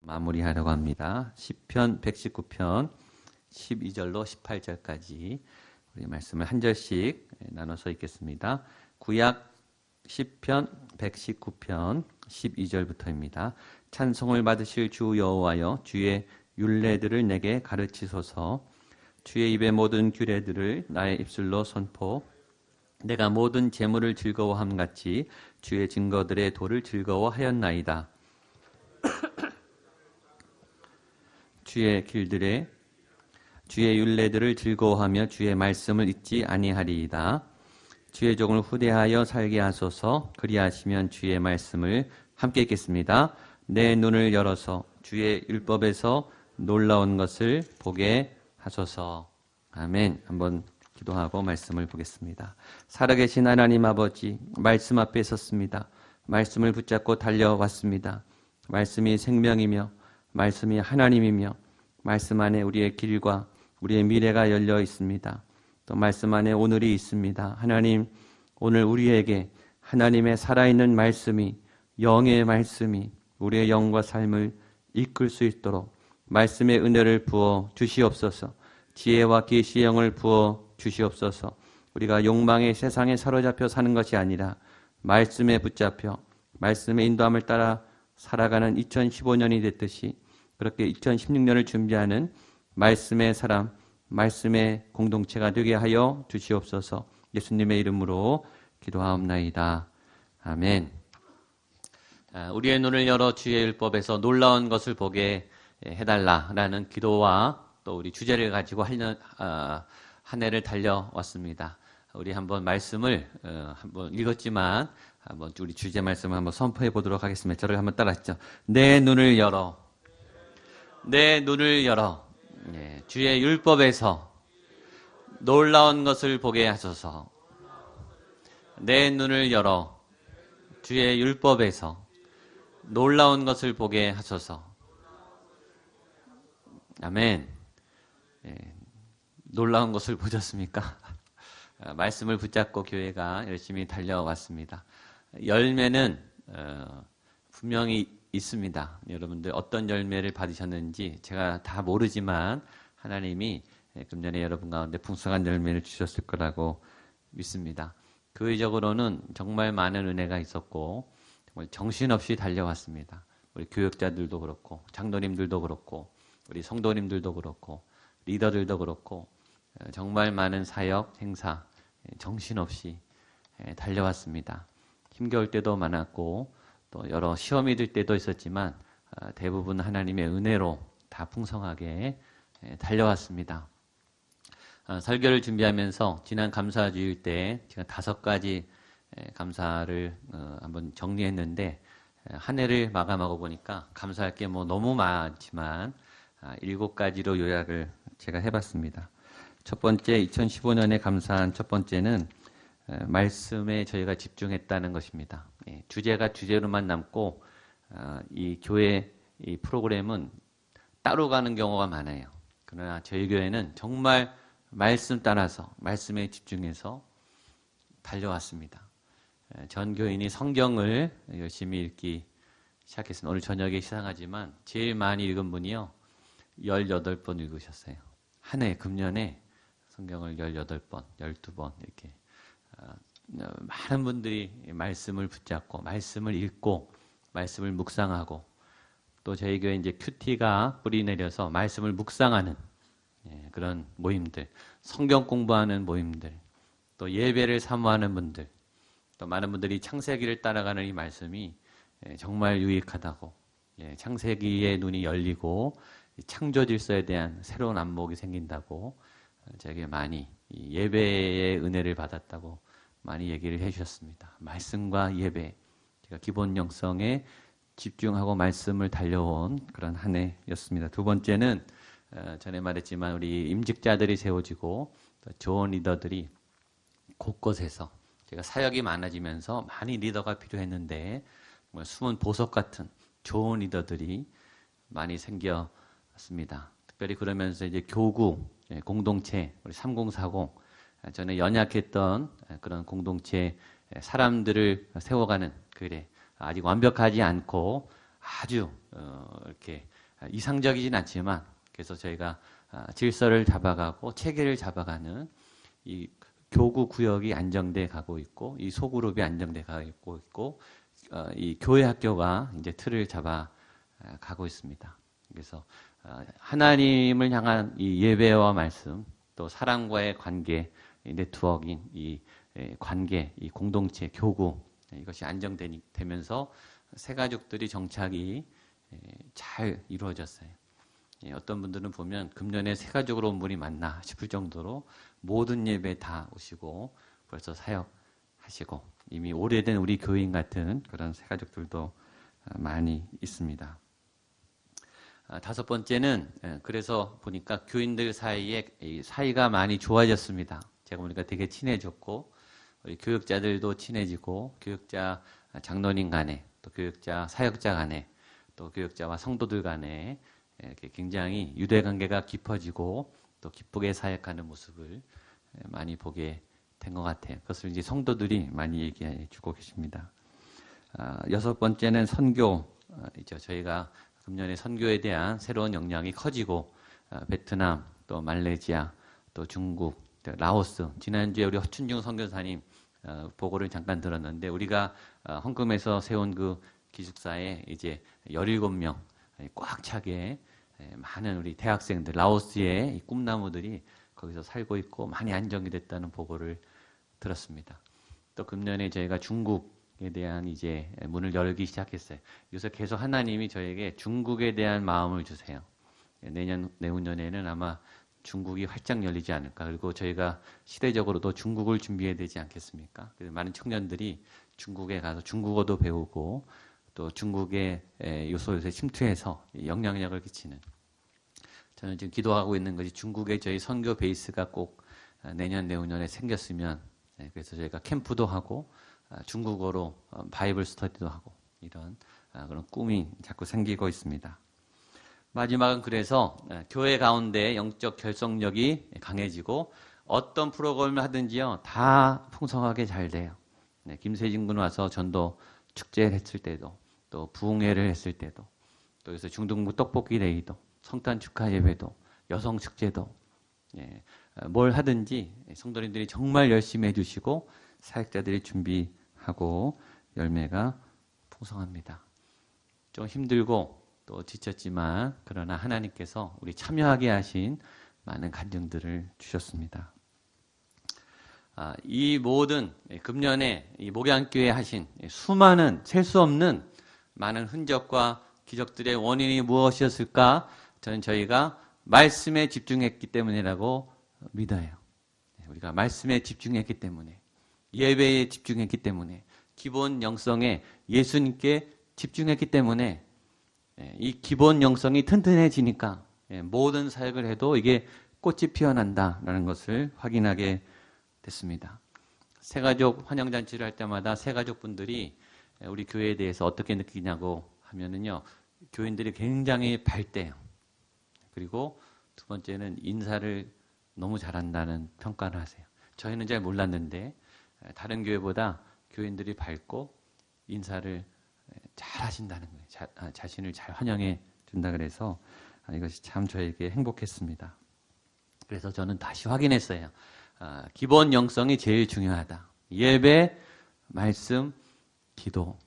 마무리하려고 합니다. 시편 119편 12절로 18절까지 우리 말씀을 한 절씩 나눠서 읽겠습니다. 구약 시편 119편 12절부터입니다. 찬송을 받으실 주 여호와여, 주의 율례들을 내게 가르치소서. 주의 입의 모든 규례들을 나의 입술로 선포. 내가 모든 재물을 즐거워함 같이 주의 증거들의 도를 즐거워하였나이다. 주의 길들에 주의 율례들을 즐거워하며 주의 말씀을 잊지 아니하리이다. 주의 종을 후대하여 살게 하소서. 그리하시면 주의 말씀을 함께 읽겠습니다. 내 눈을 열어서 주의 율법에서 놀라운 것을 보게 하소서. 아멘. 한번 기도하고 말씀을 보겠습니다. 살아계신 하나님 아버지, 말씀 앞에 섰습니다. 말씀을 붙잡고 달려왔습니다. 말씀이 생명이며 말씀이 하나님이며 말씀 안에 우리의 길과 우리의 미래가 열려 있습니다. 또 말씀 안에 오늘이 있습니다. 하나님, 오늘 우리에게 하나님의 살아있는 말씀이, 영의 말씀이 우리의 영과 삶을 이끌 수 있도록 말씀의 은혜를 부어 주시옵소서. 지혜와 계시의 영을 부어 주시옵소서. 우리가 욕망의 세상에 사로잡혀 사는 것이 아니라 말씀에 붙잡혀 말씀의 인도함을 따라 살아가는 2015년이 됐듯이 그렇게 2016년을 준비하는 말씀의 사람, 말씀의 공동체가 되게 하여 주시옵소서. 예수님의 이름으로 기도하옵나이다. 아멘. 우리의 눈을 열어 주의 율법에서 놀라운 것을 보게 해달라라는 기도와 또 우리 주제를 가지고 한 해를 달려왔습니다. 우리 한번 말씀을 한번 읽었지만 한번 우리 주제 말씀을 한번 선포해 보도록 하겠습니다. 저를 한번 따라하시죠. 내 눈을 열어. 내 눈을 열어. 주의 율법에서 놀라운 것을 보게 하소서. 내 눈을 열어. 주의 율법에서 놀라운 것을 보게 하소서. 아멘. 놀라운 것을 보셨습니까? 말씀을 붙잡고 교회가 열심히 달려왔습니다. 열매는 분명히 있습니다. 여러분들 어떤 열매를 받으셨는지 제가 다 모르지만 하나님이 금년에 여러분 가운데 풍성한 열매를 주셨을 거라고 믿습니다. 교회적으로는 정말 많은 은혜가 있었고 정말 정신없이 달려왔습니다. 우리 교역자들도 그렇고 장로님들도 그렇고 우리 성도님들도 그렇고 리더들도 그렇고 정말 많은 사역, 행사 정신없이 달려왔습니다. 힘겨울 때도 많았고 또 여러 시험이 들 때도 있었지만 대부분 하나님의 은혜로 다 풍성하게 달려왔습니다. 설교를 준비하면서 지난 감사주일 때 제가 5가지 감사를 한번 정리했는데 한 해를 마감하고 보니까 감사할 게 뭐 너무 많지만 7가지로 요약을 제가 해봤습니다. 첫 번째, 2015년에 감사한 첫 번째는 말씀에 저희가 집중했다는 것입니다. 주제가 주제로만 남고 이 교회 이 프로그램은 따로 가는 경우가 많아요. 그러나 저희 교회는 정말 말씀 따라서 말씀에 집중해서 달려왔습니다. 전 교인이 성경을 열심히 읽기 시작했습니다. 오늘 저녁에 시상하지만 제일 많이 읽은 분이요 18번 읽으셨어요. 한 해 금년에 성경을 18번, 12번 이렇게 많은 분들이 말씀을 붙잡고 말씀을 읽고 말씀을 묵상하고 또 저희 교회 이제 큐티가 뿌리 내려서 말씀을 묵상하는 그런 모임들, 성경 공부하는 모임들, 또 예배를 사모하는 분들, 또 많은 분들이 창세기를 따라가는 이 말씀이 정말 유익하다고 창세기의 눈이 열리고 창조 질서에 대한 새로운 안목이 생긴다고 저에게 많이 예배의 은혜를 받았다고 많이 얘기를 해주셨습니다. 말씀과 예배, 제가 기본 영성에 집중하고 말씀을 달려온 그런 한 해였습니다. 두 번째는 전에 말했지만 우리 임직자들이 세워지고 좋은 리더들이 곳곳에서 제가 사역이 많아지면서 많이 리더가 필요했는데 정말 숨은 보석 같은 좋은 리더들이 많이 생겼습니다. 특별히 그러면서 이제 교구, 공동체, 우리 3040 전에 연약했던 그런 공동체 사람들을 세워가는 그래 아직 완벽하지 않고 아주 이렇게 이상적이진 않지만 그래서 저희가 질서를 잡아가고 체계를 잡아가는 이 교구 구역이 안정돼 가고 있고 이 소그룹이 안정돼 가고 있고 이 교회 학교가 이제 틀을 잡아 가고 있습니다. 그래서 하나님을 향한 이 예배와 말씀 또 사람과의 관계 이 네트워크인 이 관계 이 공동체 교구 이것이 안정되면서 새 가족들이 정착이 잘 이루어졌어요. 어떤 분들은 보면 금년에 새 가족으로 온 분이 많나 싶을 정도로 모든 예배 다 오시고 벌써 사역하시고 이미 오래된 우리 교인 같은 그런 새 가족들도 많이 있습니다. 다섯 번째는 그래서 보니까 교인들 사이에 사이가 많이 좋아졌습니다. 제가 보니까 되게 친해졌고 우리 교육자들도 친해지고 교육자 장로님 간에 또 교육자 사역자 간에 또 교육자와 성도들 간에 이렇게 굉장히 유대 관계가 깊어지고 또 기쁘게 사역하는 모습을 많이 보게 된 것 같아요. 그것을 이제 성도들이 많이 얘기해 주고 계십니다. 여섯 번째는 선교이죠. 저희가 금년에 선교에 대한 새로운 역량이 커지고 베트남, 또 말레이시아, 또 중국, 또 라오스. 지난주에 우리 허춘중 선교사님 보고를 잠깐 들었는데 우리가 헝금에서 세운 그 기숙사에 이제 17명 꽉 차게 많은 우리 대학생들 라오스의 꿈나무들이 거기서 살고 있고 많이 안정이 됐다는 보고를 들었습니다. 또 금년에 저희가 중국에 대한 이제 문을 열기 시작했어요. 요새 계속 하나님이 저에게 중국에 대한 마음을 주세요. 내후년에는 아마 중국이 활짝 열리지 않을까. 그리고 저희가 시대적으로도 중국을 준비해야 되지 않겠습니까? 그래서 많은 청년들이 중국에 가서 중국어도 배우고 또 중국의 요소에 침투해서 영향력을 끼치는 저는 지금 기도하고 있는 것이 중국의 저희 선교 베이스가 꼭 내년 내후년에 생겼으면 그래서 저희가 캠프도 하고 중국어로 바이블 스터디도 하고 이런 그런 꿈이 자꾸 생기고 있습니다. 마지막은 그래서 교회 가운데 영적 결속력이 강해지고 어떤 프로그램을 하든지요 다 풍성하게 잘 돼요. 김세진 군 와서 전도 축제를 했을 때도 또 부흥회를 했을 때도 또 여기서 중등부 떡볶이 데이도 성탄 축하 예배도 여성 축제도 뭘 하든지 성도님들이 정말 열심히 해주시고 사역자들이 준비하고 열매가 풍성합니다. 좀 힘들고 또 지쳤지만 그러나 하나님께서 우리 참여하게 하신 많은 간증들을 주셨습니다. 이 모든 금년에 이 목양교회 하신 수많은 셀 수 없는 많은 흔적과 기적들의 원인이 무엇이었을까? 저는 저희가 말씀에 집중했기 때문이라고 믿어요. 우리가 말씀에 집중했기 때문에 예배에 집중했기 때문에 기본 영성에 예수님께 집중했기 때문에 이 기본 영성이 튼튼해지니까 모든 사역을 해도 이게 꽃이 피어난다라는 것을 확인하게 됐습니다. 새가족 환영잔치를 할 때마다 새가족분들이 우리 교회에 대해서 어떻게 느끼냐고 하면은요, 교인들이 굉장히 밝대요. 그리고 두 번째는 인사를 너무 잘한다는 평가를 하세요. 저희는 잘 몰랐는데 다른 교회보다 교인들이 밝고 인사를 잘 하신다는 거예요. 자신을 잘 환영해 준다 그래서 이것이 참 저에게 행복했습니다. 그래서 저는 다시 확인했어요. 기본 영성이 제일 중요하다. 예배, 말씀, 기도,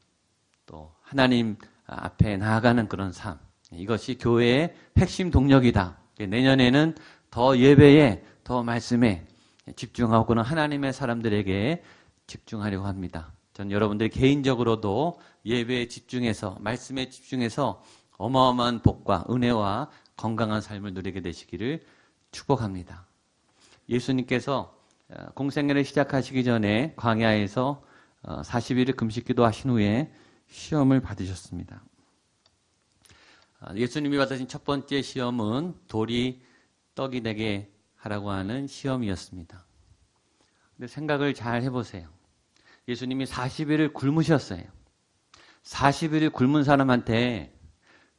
또 하나님 앞에 나아가는 그런 삶. 이것이 교회의 핵심 동력이다. 내년에는 더 예배에, 더 말씀에 집중하고는 하나님의 사람들에게 집중하려고 합니다. 전 여러분들이 개인적으로도 예배에 집중해서, 말씀에 집중해서 어마어마한 복과 은혜와 건강한 삶을 누리게 되시기를 축복합니다. 예수님께서 공생애를 시작하시기 전에 광야에서 40일을 금식기도 하신 후에 시험을 받으셨습니다. 예수님이 받으신 첫 번째 시험은 돌이 떡이 되게 하라고 하는 시험이었습니다. 근데 생각을 잘 해보세요. 예수님이 40일을 굶으셨어요. 40일을 굶은 사람한테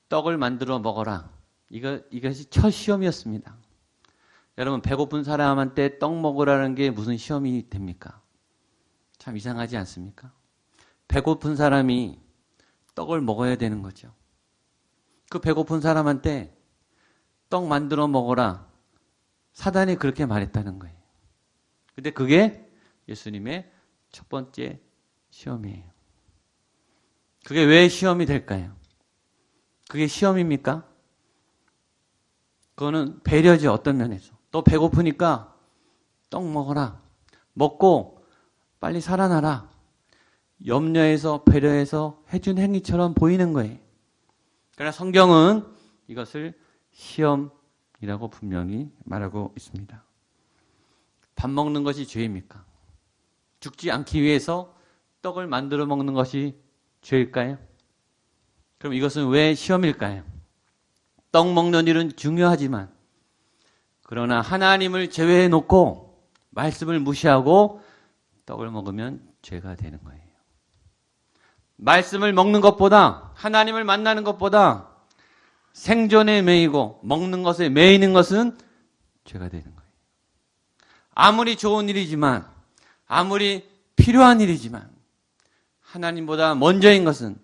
떡을 만들어 먹어라. 이것이 첫 시험이었습니다. 여러분, 배고픈 사람한테 떡 먹으라는 게 무슨 시험이 됩니까? 참 이상하지 않습니까? 배고픈 사람이 떡을 먹어야 되는 거죠. 그 배고픈 사람한테 떡 만들어 먹어라. 사단이 그렇게 말했다는 거예요. 근데 그게 예수님의 첫 번째 시험이에요. 그게 왜 시험이 될까요? 그게 시험입니까? 그거는 배려죠, 어떤 면에서. 또 배고프니까 떡 먹어라. 먹고 빨리 살아나라. 염려해서 배려해서 해준 행위처럼 보이는 거예요. 그러나 성경은 이것을 시험이라고 분명히 말하고 있습니다. 밥 먹는 것이 죄입니까? 죽지 않기 위해서 떡을 만들어 먹는 것이 죄일까요? 그럼 이것은 왜 시험일까요? 떡 먹는 일은 중요하지만 그러나 하나님을 제외해 놓고 말씀을 무시하고 떡을 먹으면 죄가 되는 거예요. 말씀을 먹는 것보다 하나님을 만나는 것보다 생존에 매이고 먹는 것에 매이는 것은 죄가 되는 거예요. 아무리 좋은 일이지만 아무리 필요한 일이지만 하나님보다 먼저인 것은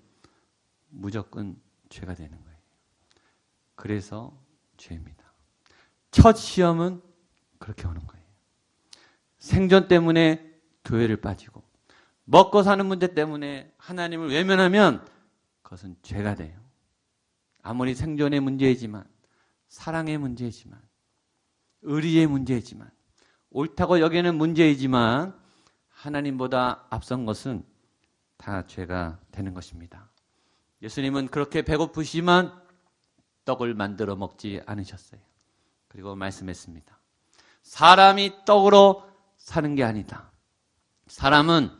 무조건 죄가 되는 거예요. 그래서 죄입니다. 첫 시험은 그렇게 오는 거예요. 생존 때문에 교회를 빠지고 먹고 사는 문제 때문에 하나님을 외면하면 그것은 죄가 돼요. 아무리 생존의 문제이지만 사랑의 문제이지만 의리의 문제이지만 옳다고 여기는 문제이지만 하나님보다 앞선 것은 다 죄가 되는 것입니다. 예수님은 그렇게 배고프시만 떡을 만들어 먹지 않으셨어요. 그리고 말씀했습니다. 사람이 떡으로 사는 게 아니다. 사람은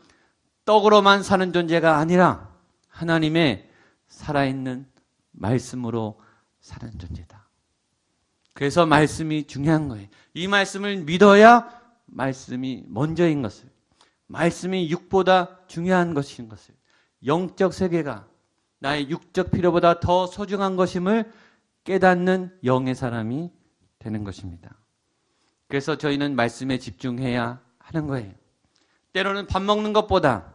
떡으로만 사는 존재가 아니라 하나님의 살아있는 말씀으로 사는 존재다. 그래서 말씀이 중요한 거예요. 이 말씀을 믿어야 말씀이 먼저인 것을, 말씀이 육보다 중요한 것인 것을, 영적 세계가 나의 육적 필요보다 더 소중한 것임을 깨닫는 영의 사람이 되는 것입니다. 그래서 저희는 말씀에 집중해야 하는 거예요. 때로는 밥 먹는 것보다,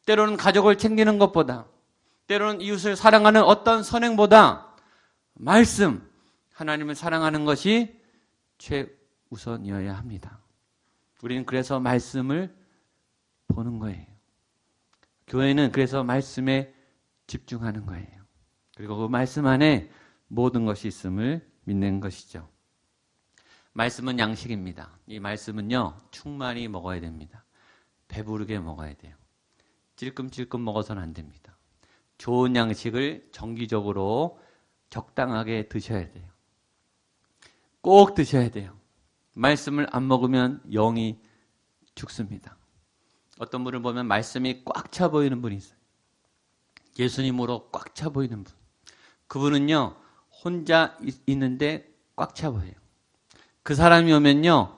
때로는 가족을 챙기는 것보다, 때로는 이웃을 사랑하는 어떤 선행보다 말씀, 하나님을 사랑하는 것이 최우선이어야 합니다. 우리는 그래서 말씀을 보는 거예요. 교회는 그래서 말씀에 집중하는 거예요. 그리고 그 말씀 안에 모든 것이 있음을 믿는 것이죠. 말씀은 양식입니다. 이 말씀은요, 충만히 먹어야 됩니다. 배부르게 먹어야 돼요. 찔끔찔끔 먹어서는 안 됩니다. 좋은 양식을 정기적으로 적당하게 드셔야 돼요. 꼭 드셔야 돼요. 말씀을 안 먹으면 영이 죽습니다. 어떤 분을 보면 말씀이 꽉 차 보이는 분이 있어요. 예수님으로 꽉 차 보이는 분. 그분은요, 혼자 있는데 꽉 차 보여요. 그 사람이 오면요,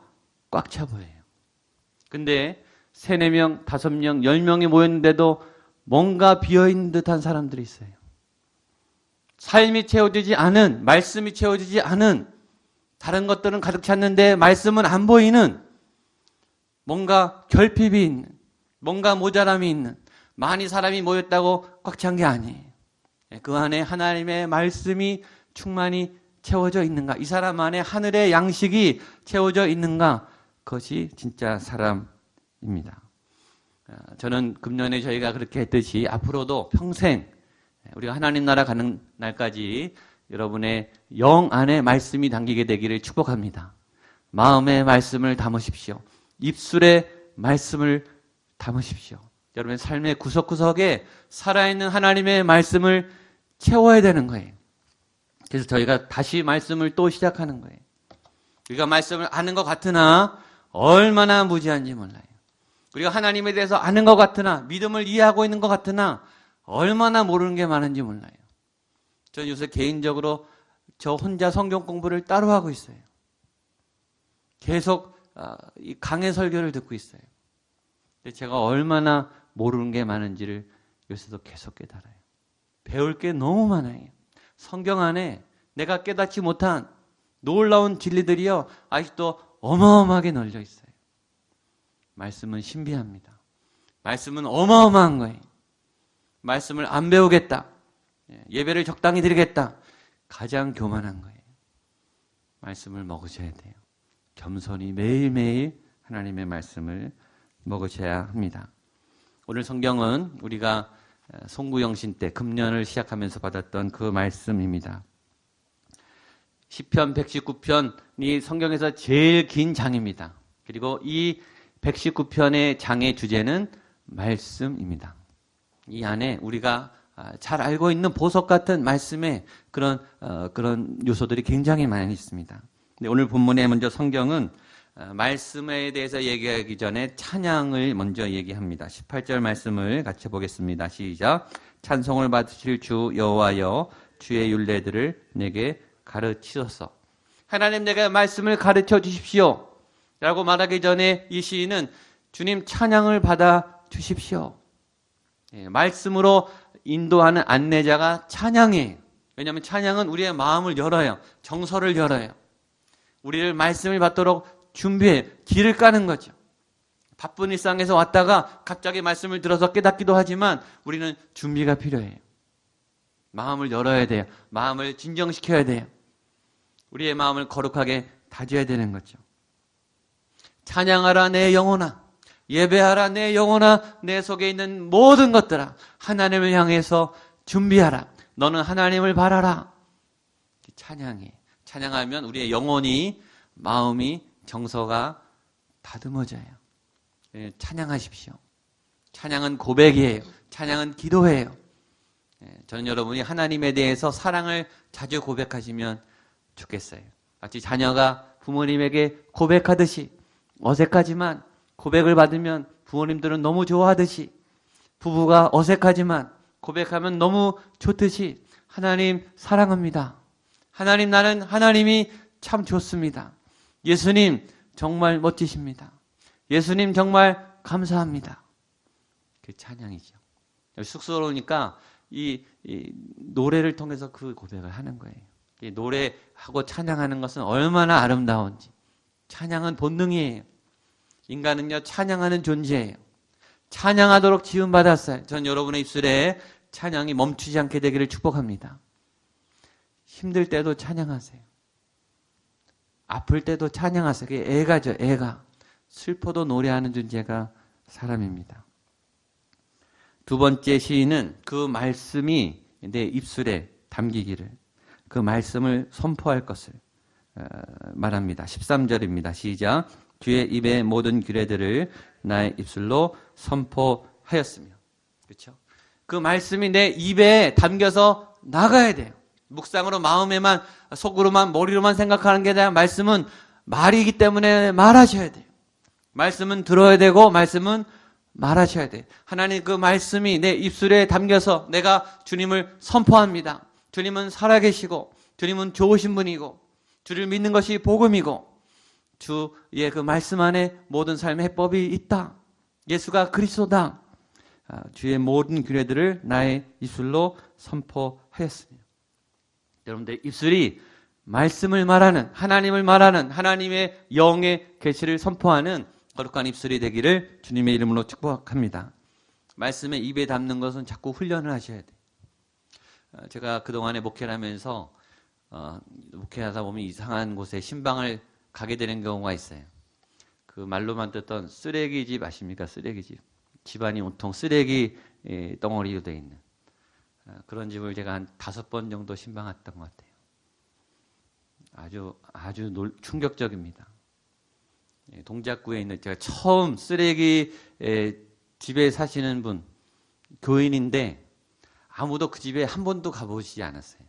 꽉 차 보여요. 근데 3, 4명, 5명, 10명이 모였는데도 뭔가 비어있는 듯한 사람들이 있어요. 삶이 채워지지 않은, 말씀이 채워지지 않은, 다른 것들은 가득 찼는데 말씀은 안 보이는, 뭔가 결핍이 있는, 뭔가 모자람이 있는, 많이 사람이 모였다고 꽉 찬 게 아니에요. 그 안에 하나님의 말씀이 충만히 채워져 있는가? 이 사람 안에 하늘의 양식이 채워져 있는가? 그것이 진짜 사람입니다. 저는 금년에 저희가 그렇게 했듯이 앞으로도 평생 우리가 하나님 나라 가는 날까지 여러분의 영 안에 말씀이 담기게 되기를 축복합니다. 마음에 말씀을 담으십시오. 입술에 말씀을 담으십시오. 여러분의 삶의 구석구석에 살아있는 하나님의 말씀을 채워야 되는 거예요. 그래서 저희가 다시 말씀을 또 시작하는 거예요. 우리가 말씀을 아는 것 같으나 얼마나 무지한지 몰라요. 우리가 하나님에 대해서 아는 것 같으나 믿음을 이해하고 있는 것 같으나 얼마나 모르는 게 많은지 몰라요. 저는 요새 개인적으로 저 혼자 성경 공부를 따로 하고 있어요. 계속 이 강해 설교를 듣고 있어요. 근데 제가 얼마나 모르는 게 많은지를 요새도 계속 깨달아요. 배울 게 너무 많아요. 성경 안에 내가 깨닫지 못한 놀라운 진리들이요, 아직도 어마어마하게 널려 있어요. 말씀은 신비합니다. 말씀은 어마어마한 거예요. 말씀을 안 배우겠다, 예배를 적당히 드리겠다, 가장 교만한 거예요. 말씀을 먹으셔야 돼요. 겸손히 매일매일 하나님의 말씀을 먹으셔야 합니다. 오늘 성경은 우리가 송구영신 때 금년을 시작하면서 받았던 그 말씀입니다. 시편 119편이 성경에서 제일 긴 장입니다. 그리고 이 119편의 장의 주제는 말씀입니다. 이 안에 우리가 잘 알고 있는 보석 같은 말씀의 그런 요소들이 굉장히 많이 있습니다. 근데 오늘 본문에 먼저 성경은 말씀에 대해서 얘기하기 전에 찬양을 먼저 얘기합니다. 18절 말씀을 같이 보겠습니다. 시작. 찬송을 받으실 주 여호와여, 주의 율례들을 내게 가르치소서. 하나님, 내가 말씀을 가르쳐 주십시오 라고 말하기 전에 이 시인은 주님 찬양을 받아 주십시오. 말씀으로 인도하는 안내자가 찬양이에요. 왜냐하면 찬양은 우리의 마음을 열어요. 정서를 열어요. 우리를 말씀을 받도록 준비해 길을 까는 거죠. 바쁜 일상에서 왔다가 갑자기 말씀을 들어서 깨닫기도 하지만 우리는 준비가 필요해요. 마음을 열어야 돼요. 마음을 진정시켜야 돼요. 우리의 마음을 거룩하게 다져야 되는 거죠. 찬양하라 내 영혼아, 예배하라 내 영혼아, 내 속에 있는 모든 것들아, 하나님을 향해서 준비하라. 너는 하나님을 바라라. 찬양해. 찬양하면 우리의 영혼이, 마음이, 정서가 다듬어져요. 찬양하십시오. 찬양은 고백이에요. 찬양은 기도예요. 저는 여러분이 하나님에 대해서 사랑을 자주 고백하시면 좋겠어요. 마치 자녀가 부모님에게 고백하듯이, 어색하지만 고백을 받으면 부모님들은 너무 좋아하듯이, 부부가 어색하지만 고백하면 너무 좋듯이, 하나님 사랑합니다. 하나님, 나는 하나님이 참 좋습니다. 예수님 정말 멋지십니다. 예수님 정말 감사합니다. 그 찬양이죠. 쑥스러우니까 이 노래를 통해서 그 고백을 하는 거예요. 이 노래하고 찬양하는 것은 얼마나 아름다운지. 찬양은 본능이에요. 인간은요, 찬양하는 존재예요. 찬양하도록 지음받았어요. 전 여러분의 입술에 찬양이 멈추지 않게 되기를 축복합니다. 힘들 때도 찬양하세요. 아플 때도 찬양하세요. 그게 애가죠, 애가. 슬퍼도 노래하는 존재가 사람입니다. 두 번째 시인은 그 말씀이 내 입술에 담기기를, 그 말씀을 선포할 것을 말합니다. 13절입니다. 시작. 주의 입의 모든 규례들을 나의 입술로 선포하였으며. 그렇죠? 그 말씀이 내 입에 담겨서 나가야 돼요. 묵상으로 마음에만, 속으로만, 머리로만 생각하는 게 아니라 말씀은 말이기 때문에 말하셔야 돼요. 말씀은 들어야 되고 말씀은 말하셔야 돼요. 하나님, 그 말씀이 내 입술에 담겨서 내가 주님을 선포합니다. 주님은 살아계시고 주님은 좋으신 분이고 주를 믿는 것이 복음이고 주의 그 말씀 안에 모든 삶의 해법이 있다. 예수가 그리스도다. 주의 모든 규례들을 나의 입술로 선포하였으며. 여러분들 입술이 말씀을 말하는, 하나님을 말하는, 하나님의 영의 계시를 선포하는 거룩한 입술이 되기를 주님의 이름으로 축복합니다. 말씀에 입에 담는 것은 자꾸 훈련을 하셔야 돼요. 제가 그동안에 목회를 하면서 목회하다 보면 이상한 곳에 신방을 가게 되는 경우가 있어요. 그 말로만 듣던 쓰레기집 아십니까? 쓰레기집. 집안이 온통 쓰레기 덩어리로 되어 있는 그런 집을 제가 한 5번 정도 신방했던 것 같아요. 아주 충격적입니다. 동작구에 있는, 제가 처음 쓰레기 집에 사시는 분, 교인인데 아무도 그 집에 한 번도 가보시지 않았어요.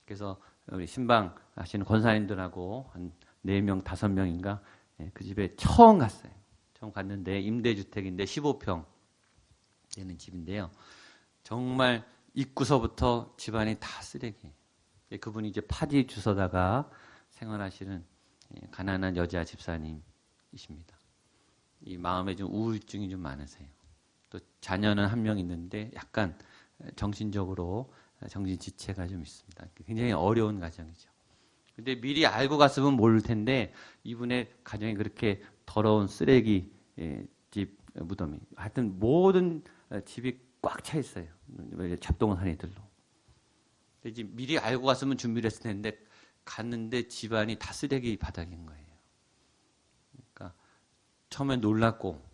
그래서 우리 신방 하시는 권사님들하고 한 4명, 5명인가 그 집에 처음 갔어요. 처음 갔는데 임대주택인데 15평 되는 집인데요. 정말 입구서부터 집안이 다 쓰레기. 그분이 이제 파지 주워다가 생활하시는 가난한 여자 집사님이십니다. 이 마음에 좀 우울증이 좀 많으세요. 또 자녀는 한 명 있는데 약간 정신적으로 정신지체가 좀 있습니다. 굉장히 어려운 가정이죠. 근데 미리 알고 갔으면 모를 텐데 이분의 가정이 그렇게 더러운 쓰레기 집 무덤이, 하여튼 모든 집이 꽉 차 있어요. 잡동사니들로. 이제 미리 알고 갔으면 준비를 했을 텐데 갔는데 집안이 다 쓰레기 바닥인 거예요. 그러니까 처음에 놀랐고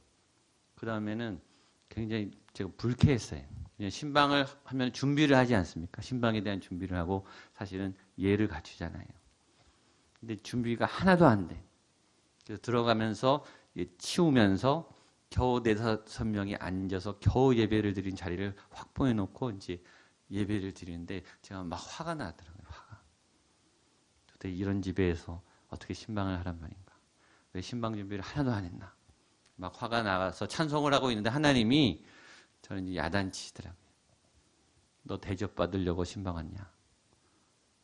그 다음에는 굉장히 제가 불쾌했어요. 그냥 신방을 하면 준비를 하지 않습니까? 신방에 대한 준비를 하고 사실은 예를 갖추잖아요. 근데 준비가 하나도 안 돼. 그래서 들어가면서 치우면서 겨우 4-5명이 앉아서 겨우 예배를 드린 자리를 확보해 놓고 이제 예배를 드리는데 제가 막 화가 나더라고요. 화가. 도대체 이런 집에서 어떻게 신방을 하란 말인가? 왜 신방 준비를 하나도 안 했나? 막 화가 나가서 찬송을 하고 있는데 하나님이 저는 이제 야단치시더라고요. 너 대접받으려고 신방 왔냐?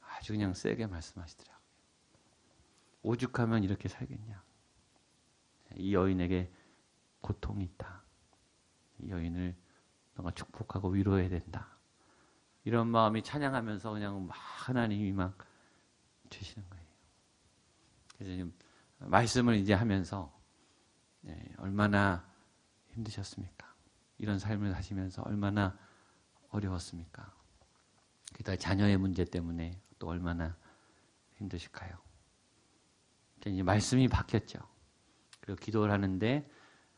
아주 그냥 세게 말씀하시더라고요. 오죽하면 이렇게 살겠냐? 이 여인에게 고통이 있다. 이 여인을 너가 축복하고 위로해야 된다. 이런 마음이 찬양하면서 그냥 막 하나님이 막 주시는 거예요. 그래서 지금 말씀을 이제 하면서 얼마나 힘드셨습니까? 이런 삶을 하시면서 얼마나 어려웠습니까? 게다가 자녀의 문제 때문에 또 얼마나 힘드실까요? 이제 말씀이 바뀌었죠. 그리고 기도를 하는데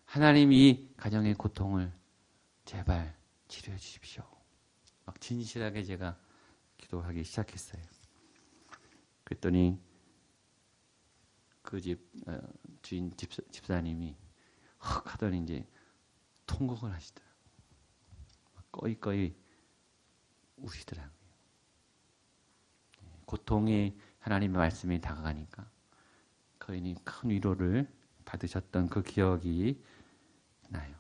하나님 이 가정의 고통을 제발 치료해 주십시오. 막 진실하게 제가 기도하기 시작했어요. 그랬더니 그 집 주인 집사님이 헉 하더니 이제 통곡을 하시더라고요. 꺼이꺼이 우시더라고요. 고통이 하나님의 말씀이 다가가니까 거인이 큰 위로를 받으셨던 그 기억이 나요.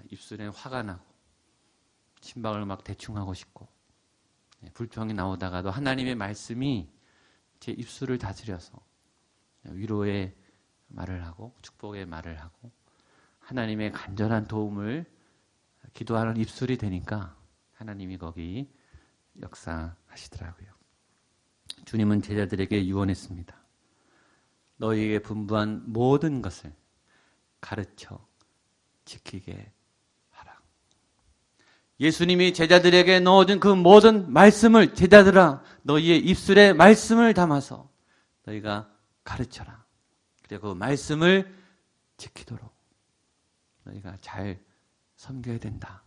입술에 화가 나고 신방을 막 대충 하고 싶고 불평이 나오다가도 하나님의 말씀이 제 입술을 다스려서 위로의 말을 하고 축복의 말을 하고 하나님의 간절한 도움을 기도하는 입술이 되니까 하나님이 거기 역사하시더라고요. 주님은 제자들에게 유언했습니다. 너희에게 분부한 모든 것을 가르쳐 지키게 하라. 예수님이 제자들에게 넣어준 그 모든 말씀을 제자들아 너희의 입술에 말씀을 담아서 너희가 가르쳐라. 그리고 그 말씀을 지키도록 너희가 잘 섬겨야 된다.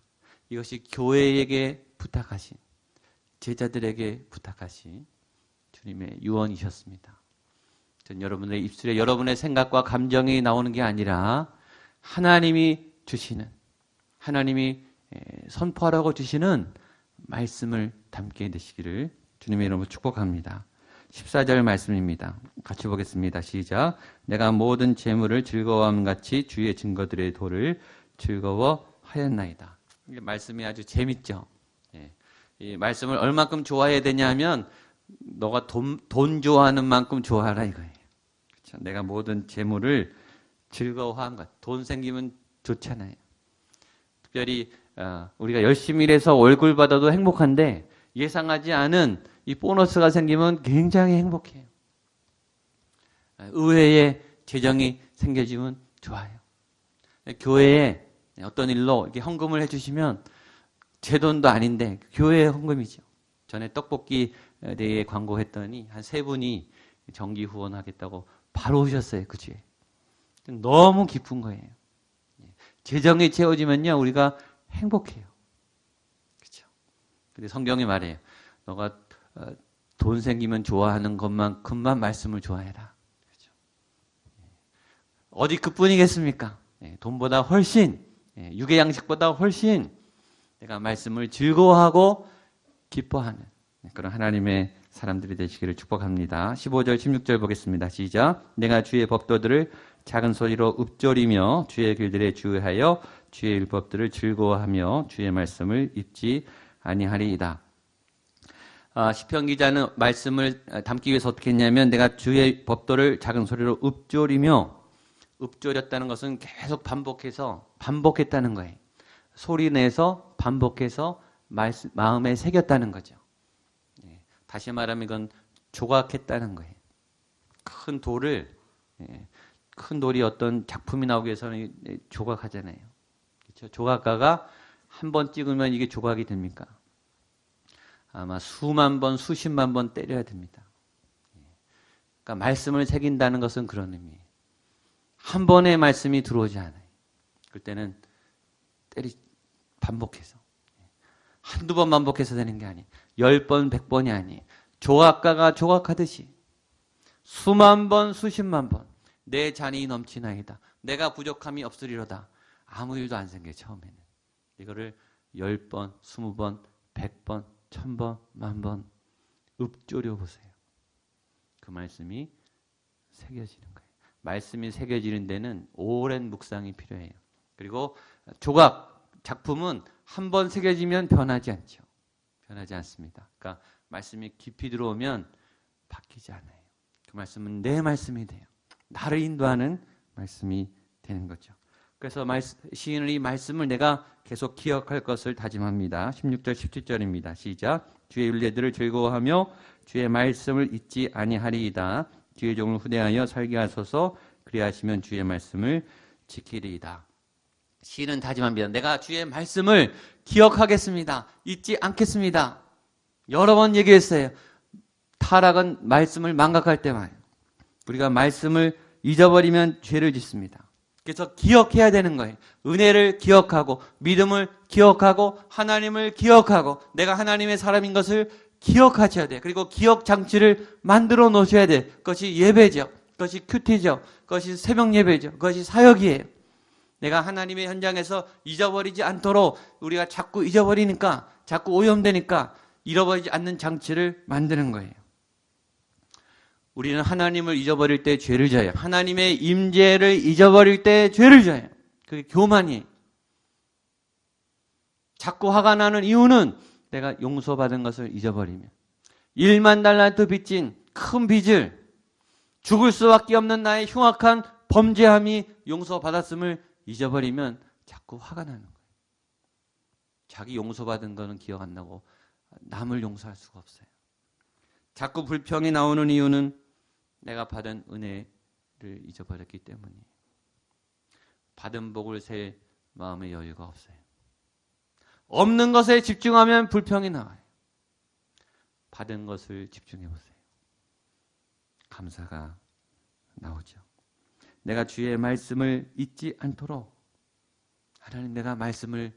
이것이 교회에게 부탁하신 제자들에게 부탁하신 주님의 유언이셨습니다. 전 여러분의 입술에 여러분의 생각과 감정이 나오는 게 아니라 하나님이 주시는 하나님이 선포하라고 주시는 말씀을 담게 되시기를 주님의 이름으로 축복합니다. 14절 말씀입니다. 같이 보겠습니다. 시작. 내가 모든 재물을 즐거워함 같이 주의 증거들의 도를 즐거워하였나이다. 이 말씀이 아주 재밌죠. 이 말씀을 얼마큼 좋아해야 되냐면 너가 돈 좋아하는 만큼 좋아하라 이거예요. 그렇죠? 내가 모든 재물을 즐거워함 같이 돈 생기면 좋잖아요. 특별히 우리가 열심히 일해서 월급 받아도 행복한데 예상하지 않은 이 보너스가 생기면 굉장히 행복해요. 의외의 재정이 생겨지면 좋아요. 교회에 어떤 일로 이렇게 헌금을 해주시면 제 돈도 아닌데 교회의 헌금이죠. 전에 떡볶이 대회 광고했더니 한 3분이 정기 후원하겠다고 바로 오셨어요. 그 주에. 너무 기쁜 거예요. 재정이 채워지면요 우리가 행복해요. 그렇죠? 근데 성경이 말해요. 너가 돈 생기면 좋아하는 것만큼만 말씀을 좋아해라. 그렇죠? 어디 그뿐이겠습니까? 돈보다 훨씬 육의 양식보다 훨씬 내가 말씀을 즐거워하고 기뻐하는 그런 하나님의 사람들이 되시기를 축복합니다. 15절 16절 보겠습니다. 시작. 내가 주의 법도들을 작은 소리로 읊조리며 주의 길들에 주의하여 주의 율법들을 즐거워하며 주의 말씀을 잊지 아니하리이다. 시편 기자는 말씀을 담기 위해서 어떻게 했냐면 내가 주의 법도를 작은 소리로 읊조리며 읊조렸다는 것은 계속 반복했다는 거예요. 소리 내서 반복해서 마음에 새겼다는 거죠. 다시 말하면 이건 조각했다는 거예요. 큰 돌이 어떤 작품이 나오기 위해서는 조각하잖아요. 그렇죠? 조각가가 한 번 찍으면 이게 조각이 됩니까? 아마 수만 번, 수십만 번 때려야 됩니다. 그러니까 말씀을 새긴다는 것은 그런 의미예요. 한 번의 말씀이 들어오지 않아요. 그때는 반복해서. 한두 번 반복해서 되는 게 아니에요. 10번, 100번이 아니에요. 조각가가 조각하듯이 수만 번, 수십만 번 내 잔이 넘치나이다. 내가 부족함이 없으리로다. 아무 일도 안 생겨요. 처음에는. 이거를 10번, 20번, 100번, 1000번, 10,000번 읊조려 보세요. 그 말씀이 새겨지는 거예요. 말씀이 새겨지는 데는 오랜 묵상이 필요해요. 그리고 조각, 작품은 한 번 새겨지면 변하지 않죠. 변하지 않습니다. 그러니까 말씀이 깊이 들어오면 바뀌지 않아요. 그 말씀은 내 말씀이 돼요. 나를 인도하는 말씀이 되는 거죠. 그래서 시인은 이 말씀을 내가 계속 기억할 것을 다짐합니다. 16절, 17절입니다. 시작. 주의 율례들을 즐거워하며 주의 말씀을 잊지 아니하리이다. 주의 종을 후대하여 살게 하소서. 그리하시면 주의 말씀을 지키리이다. 시인은 다짐합니다. 내가 주의 말씀을 기억하겠습니다. 잊지 않겠습니다. 여러 번 얘기했어요. 타락은 말씀을 망각할 때만. 우리가 말씀을 잊어버리면 죄를 짓습니다. 그래서 기억해야 되는 거예요. 은혜를 기억하고 믿음을 기억하고 하나님을 기억하고 내가 하나님의 사람인 것을 기억하셔야 돼요. 그리고 기억 장치를 만들어 놓으셔야 돼요. 그것이 예배죠. 그것이 큐티죠. 그것이 새벽 예배죠. 그것이 사역이에요. 내가 하나님의 현장에서 잊어버리지 않도록 우리가 자꾸 잊어버리니까 자꾸 오염되니까 잃어버리지 않는 장치를 만드는 거예요. 우리는 하나님을 잊어버릴 때 죄를 져요. 하나님의 임재를 잊어버릴 때 죄를 져요. 그게 교만이에요. 자꾸 화가 나는 이유는 내가 용서받은 것을 잊어버리면 1만 달란트 빚진 큰 빚을 죽을 수밖에 없는 나의 흉악한 범죄함이 용서받았음을 잊어버리면 자꾸 화가 나는 거예요. 자기 용서받은 거는 기억 안 나고 남을 용서할 수가 없어요. 자꾸 불평이 나오는 이유는 내가 받은 은혜를 잊어버렸기 때문이에요. 받은 복을 셀 마음의 여유가 없어요. 없는 것에 집중하면 불평이 나와요. 받은 것을 집중해 보세요. 감사가 나오죠. 내가 주의 말씀을 잊지 않도록 하나님 내가 말씀을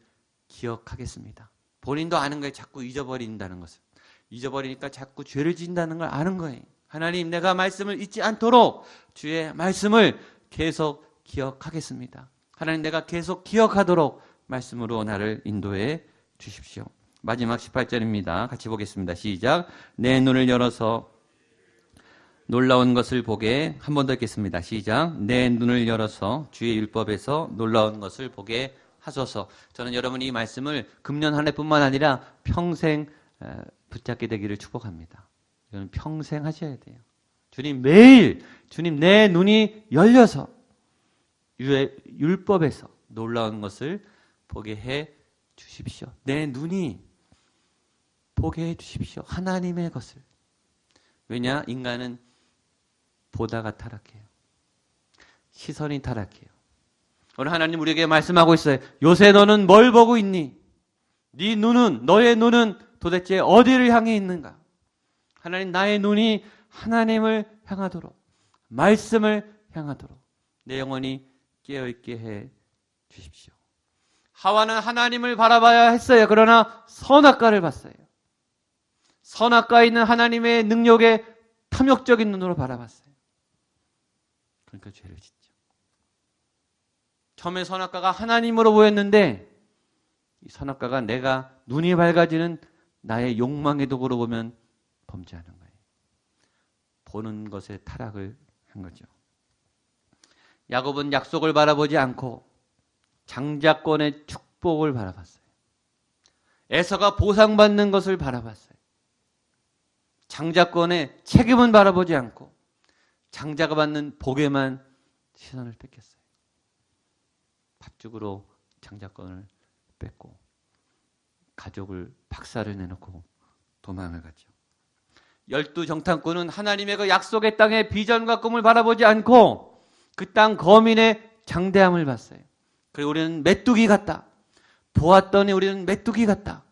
기억하겠습니다. 본인도 아는 거예요. 자꾸 잊어버린다는 것을. 잊어버리니까 자꾸 죄를 짓는다는 걸 아는 거예요. 하나님 내가 말씀을 잊지 않도록 주의 말씀을 계속 기억하겠습니다. 하나님 내가 계속 기억하도록 말씀으로 나를 인도해 주십시오. 마지막 18절입니다. 같이 보겠습니다. 시작. 내 눈을 열어서 놀라운 것을 보게. 한 번 더 읽겠습니다. 시작. 내 눈을 열어서 주의 율법에서 놀라운 것을 보게 하소서. 저는 여러분 이 말씀을 금년 한 해뿐만 아니라 평생 붙잡게 되기를 축복합니다. 이건 평생 하셔야 돼요. 주님 매일 주님 내 눈이 열려서 율법에서 놀라운 것을 보게 해 주십시오. 내 눈이 보게 해 주십시오. 하나님의 것을. 왜냐? 인간은 보다가 타락해요. 시선이 타락해요. 오늘 하나님 우리에게 말씀하고 있어요. 요새 너는 뭘 보고 있니? 네 눈은, 너의 눈은 도대체 어디를 향해 있는가? 하나님 나의 눈이 하나님을 향하도록, 말씀을 향하도록 내 영혼이 깨어있게 해 주십시오. 하와는 하나님을 바라봐야 했어요. 그러나 선악과를 봤어요. 선악과에 있는 하나님의 능력에 탐욕적인 눈으로 바라봤어요. 그러니까 죄를 짓죠. 처음에 선악과가 하나님으로 보였는데 이 선악과가 내가 눈이 밝아지는 나의 욕망의 도구로 보면 범죄하는 거예요. 보는 것에 타락을 한 거죠. 야곱은 약속을 바라보지 않고 장자권의 축복을 바라봤어요. 에서가 보상받는 것을 바라봤어요. 장자권의 책임은 바라보지 않고 장자가 받는 복에만 시선을 뺏겼어요. 팥죽으로 장자권을 뺏고 가족을 박살을 내놓고 도망을 갔죠. 12정탐꾼은 하나님의 그 약속의 땅의 비전과 꿈을 바라보지 않고 그 땅 거민의 장대함을 봤어요. 그리고 우리는 메뚜기 같다. 보았더니 우리는 메뚜기 같다.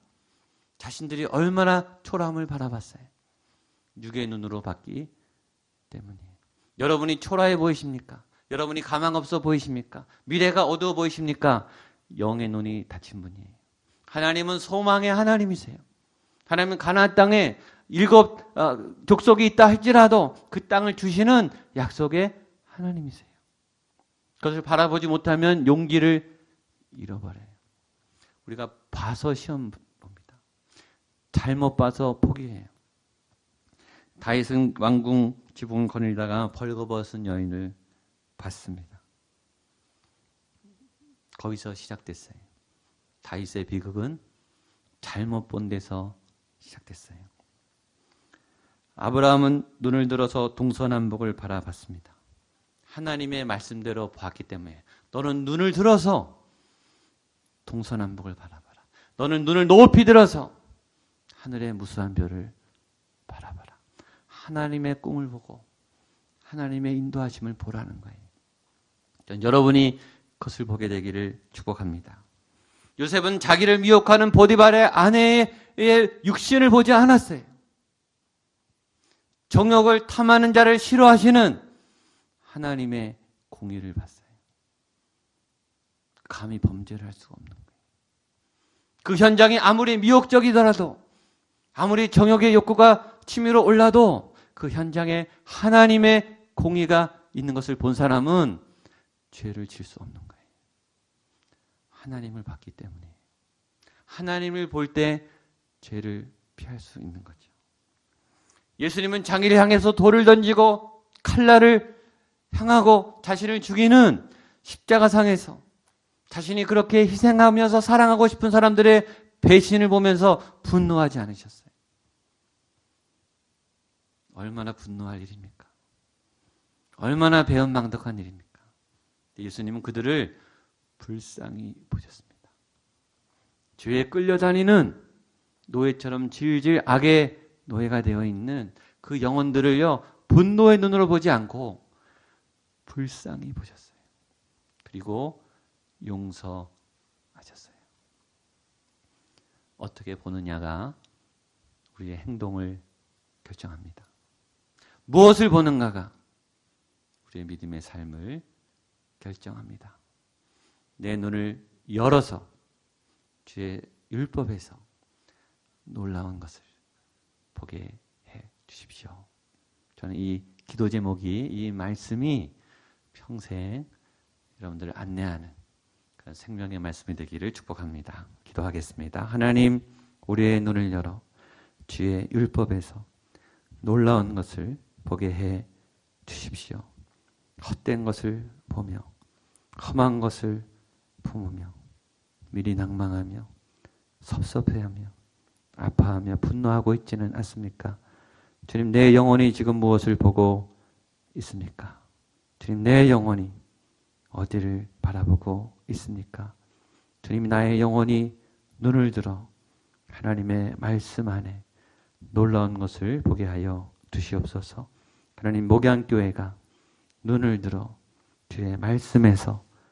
자신들이 얼마나 초라함을 바라봤어요. 육의 눈으로 봤기 때문이에요. 여러분이 초라해 보이십니까? 여러분이 가망 없어 보이십니까? 미래가 어두워 보이십니까? 영의 눈이 닫힌 분이에요. 하나님은 소망의 하나님이세요. 하나님은 가나안 땅에 7 족속이 있다 할지라도 그 땅을 주시는 약속의 하나님이세요. 그것을 바라보지 못하면 용기를 잃어버려요. 우리가 봐서 시험 봅니다. 잘못 봐서 포기해요. 다윗은 왕궁 지붕을 거닐다가 벌거벗은 여인을 봤습니다. 거기서 시작됐어요. 다윗의 비극은 잘못 본 데서 시작됐어요. 아브라함은 눈을 들어서 동서남북을 바라봤습니다. 하나님의 말씀대로 봤기 때문에 너는 눈을 들어서 동서남북을 바라봐라. 너는 눈을 높이 들어서 하늘의 무수한 별을 바라봐라. 하나님의 꿈을 보고 하나님의 인도하심을 보라는 거예요. 전 여러분이 그것을 보게 되기를 축복합니다. 요셉은 자기를 미혹하는 보디발의 아내의 육신을 보지 않았어요. 정욕을 탐하는 자를 싫어하시는 하나님의 공의를 봤어요. 감히 범죄를 할 수가 없는 거예요. 그 현장이 아무리 미혹적이더라도, 아무리 정욕의 욕구가 치밀어 올라도 그 현장에 하나님의 공의가 있는 것을 본 사람은 죄를 질 수 없는 거예요. 하나님을 봤기 때문에. 하나님을 볼 때 죄를 피할 수 있는 거죠. 예수님은 자기를 향해서 돌을 던지고 칼날을 향하고 자신을 죽이는 십자가상에서 자신이 그렇게 희생하면서 사랑하고 싶은 사람들의 배신을 보면서 분노하지 않으셨어요. 얼마나 분노할 일입니까? 얼마나 배은망덕한 일입니까? 예수님은 그들을 불쌍히 보셨습니다. 죄에 끌려다니는 노예처럼 질질 악의 노예가 되어 있는 그 영혼들을요, 분노의 눈으로 보지 않고 불쌍히 보셨어요. 그리고 용서하셨어요. 어떻게 보느냐가 우리의 행동을 결정합니다. 무엇을 보는가가 우리의 믿음의 삶을 결정합니다. 내 눈을 열어서 주의 율법에서 놀라운 것을 보게 해 주십시오. 저는 이 기도 제목이, 이 말씀이 평생 여러분들을 안내하는 그런 생명의 말씀이 되기를 축복합니다. 기도하겠습니다. 하나님, 우리의 눈을 열어 주의 율법에서 놀라운 것을 보게 해 주십시오. 헛된 것을 보며 험한 것을 품으며 미리 낭망하며 섭섭해하며 아파하며 분노하고 있지는 않습니까? 주님, 내 영혼이 지금 무엇을 보고 있습니까? 주님, 내 영혼이 어디를 바라보고 있습니까? 주님, 나의 영혼이 눈을 들어 하나님의 말씀 안에 놀라운 것을 보게 하여 주시옵소서. 하나님, 목양교회가 눈을 들어 주의 말씀에서